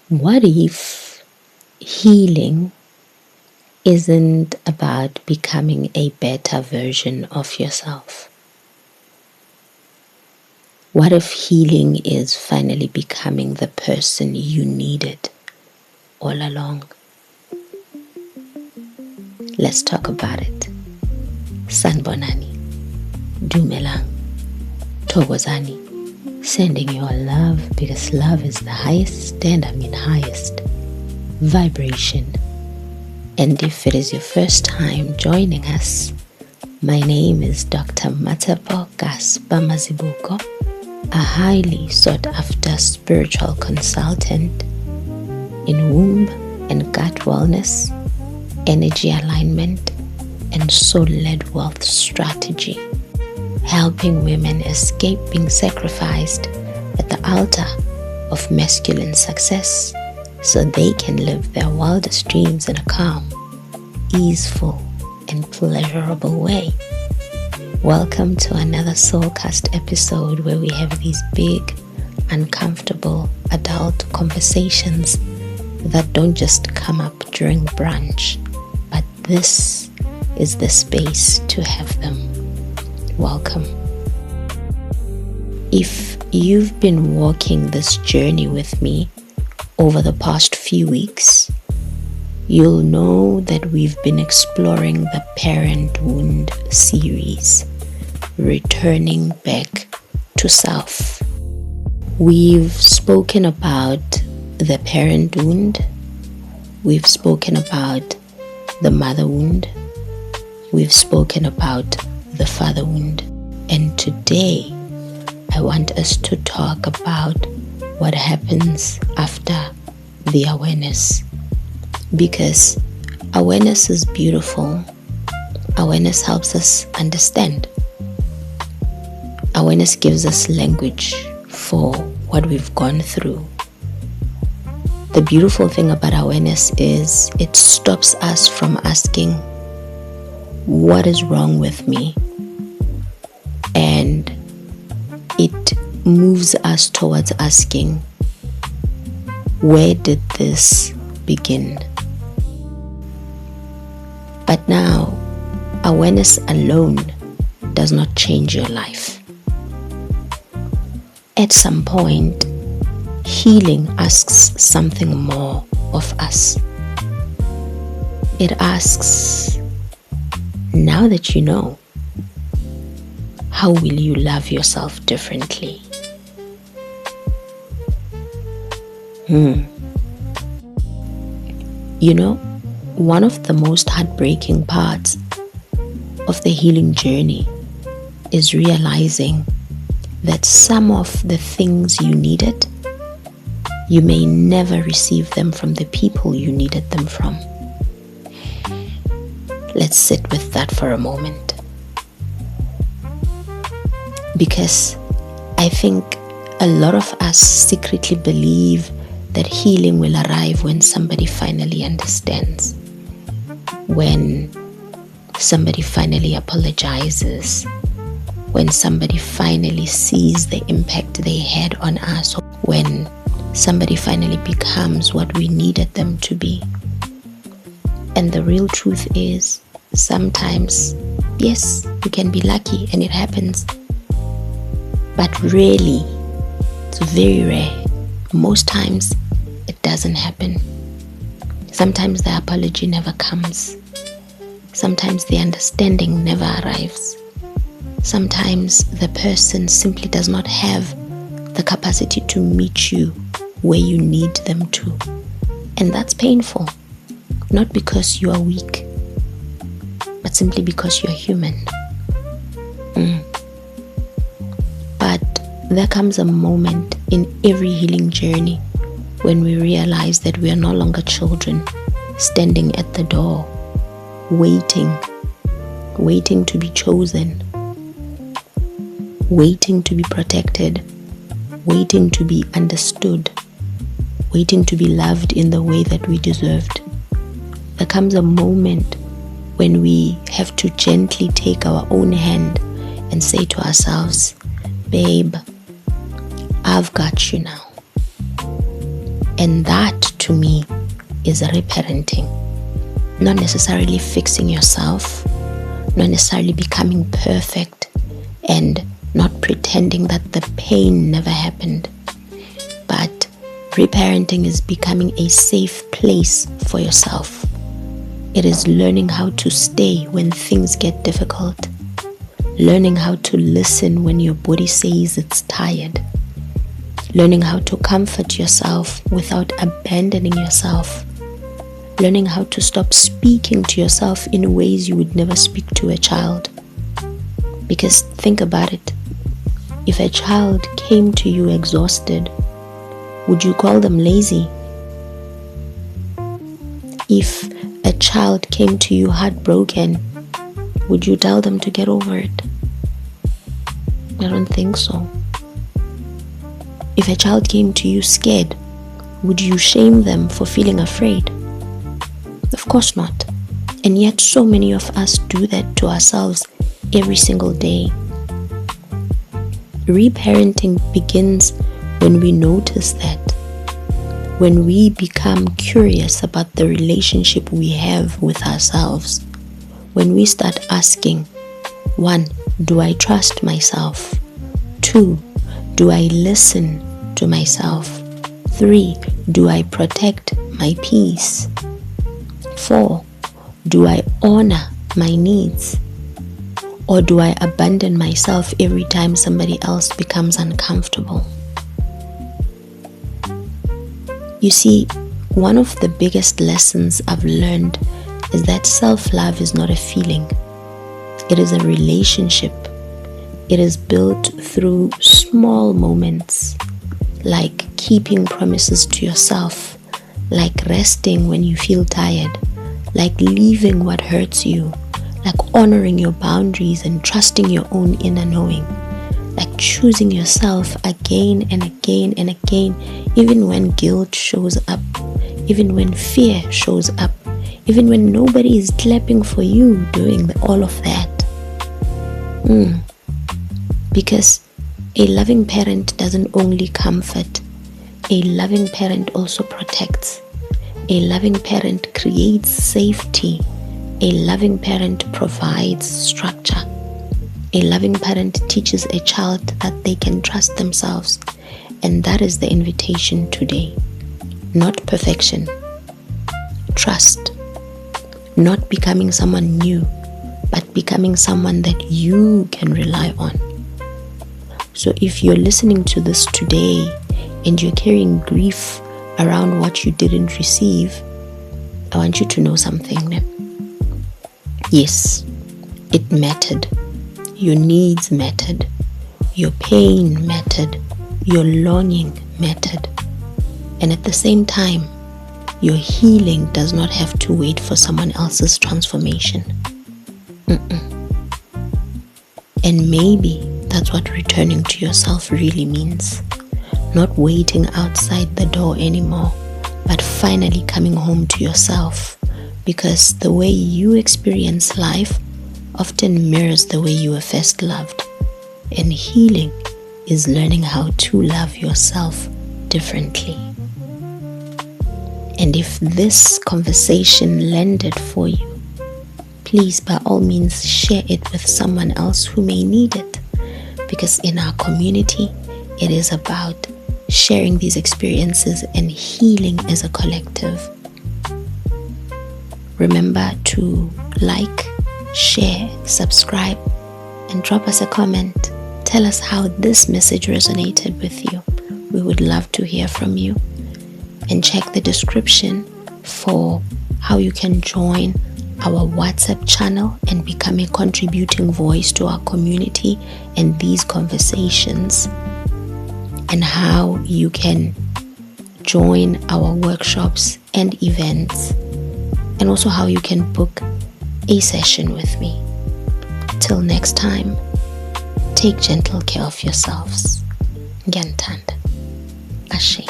What if healing isn't about becoming a better version of yourself? What if healing is finally becoming the person you needed all along? Let's talk about it. Sanbonani, Dumelang, Togozani, sending you all love, because love is the highest, and I mean highest, vibration. And if it is your first time joining us, my name is Dr. Mmatshepo Gaspa Mazibuko, a highly sought after spiritual consultant in womb and gut wellness, energy alignment, and soul-led wealth strategy, helping women escape being sacrificed at the altar of masculine success so they can live their wildest dreams in a calm, easeful, and pleasurable way. Welcome to another SoulCast episode where we have these big, uncomfortable adult conversations that don't just come up during brunch, but this is the space to have them. Welcome. If you've been walking this journey with me over the past few weeks, you'll know that we've been exploring the Parent Wound series, returning back to self. We've spoken about the parent wound, we've spoken about the mother wound, we've spoken about the father wound, and today I want us to talk about what happens after the awareness, because awareness is beautiful. Awareness helps us understand. Awareness gives us language for what we've gone through. The beautiful thing about awareness is it stops us from asking, what is wrong with me? And it moves us towards asking, where did this begin? But now, awareness alone does not change your life. At some point, healing asks something more of us. It asks, now that you know, how will you love yourself differently? You know, one of the most heartbreaking parts of the healing journey is realizing that some of the things you needed, you may never receive them from the people you needed them from. Let's sit with that for a moment. Because I think a lot of us secretly believe that healing will arrive when somebody finally understands, when somebody finally apologizes, when somebody finally sees the impact they had on us, when somebody finally becomes what we needed them to be. And the real truth is, sometimes, yes, you can be lucky and it happens, but really, it's very rare. Most times, it doesn't happen. Sometimes the apology never comes. Sometimes the understanding never arrives. Sometimes the person simply does not have the capacity to meet you where you need them to. And that's painful. Not because you are weak, but simply because you're human. But there comes a moment in every healing journey when we realize that we are no longer children standing at the door, waiting to be chosen, waiting to be protected, waiting to be understood, waiting to be loved in the way that we deserved. There comes a moment when we have to gently take our own hand and say to ourselves, babe, I've got you now. And that, to me, is reparenting. Not necessarily fixing yourself, not necessarily becoming perfect, and not pretending that the pain never happened. But reparenting is becoming a safe place for yourself. It is learning how to stay when things get difficult. Learning how to listen when your body says it's tired. Learning how to comfort yourself without abandoning yourself. Learning how to stop speaking to yourself in ways you would never speak to a child. Because think about it. If a child came to you exhausted, would you call them lazy? If a child came to you heartbroken, would you tell them to get over it? I don't think so. If a child came to you scared, would you shame them for feeling afraid? Of course not. And yet so many of us do that to ourselves every single day. Reparenting begins when we notice that. When we become curious about the relationship we have with ourselves. When we start asking, 1, do I trust myself? 2, do I listen to myself? 3, do I protect my peace? 4, do I honor my needs? Or do I abandon myself every time somebody else becomes uncomfortable? You see, one of the biggest lessons I've learned is that self-love is not a feeling. It is a relationship. It is built through small moments, like keeping promises to yourself, like resting when you feel tired, like leaving what hurts you, like honoring your boundaries and trusting your own inner knowing, like choosing yourself again and again and again, even when guilt shows up, even when fear shows up, even when nobody is clapping for you doing all of that. Because a loving parent doesn't only comfort, a loving parent also protects. A loving parent creates safety. A loving parent provides structure. A loving parent teaches a child that they can trust themselves. And that is the invitation today. Not perfection. Trust. Not becoming someone new, but becoming someone that you can rely on. So if you're listening to this today and you're carrying grief around what you didn't receive, I want you to know something. Yes, it mattered. Your needs mattered. Your pain mattered. Your longing mattered. And at the same time, your healing does not have to wait for someone else's transformation. And maybe that's what returning to yourself really means. Not waiting outside the door anymore, but finally coming home to yourself. Because the way you experience life often mirrors the way you were first loved. And healing is learning how to love yourself differently. And if this conversation landed for you, please by all means share it with someone else who may need it. Because in our community, it is about sharing these experiences and healing as a collective. Remember to like, share, subscribe, and drop us a comment. Tell us how this message resonated with you. We would love to hear from you. And check the description for how you can join our WhatsApp channel and become a contributing voice to our community and these conversations, and how you can join our workshops and events, and also how you can book a session with me. Till next time, take gentle care of yourselves. Ngiyantanda. Ashe.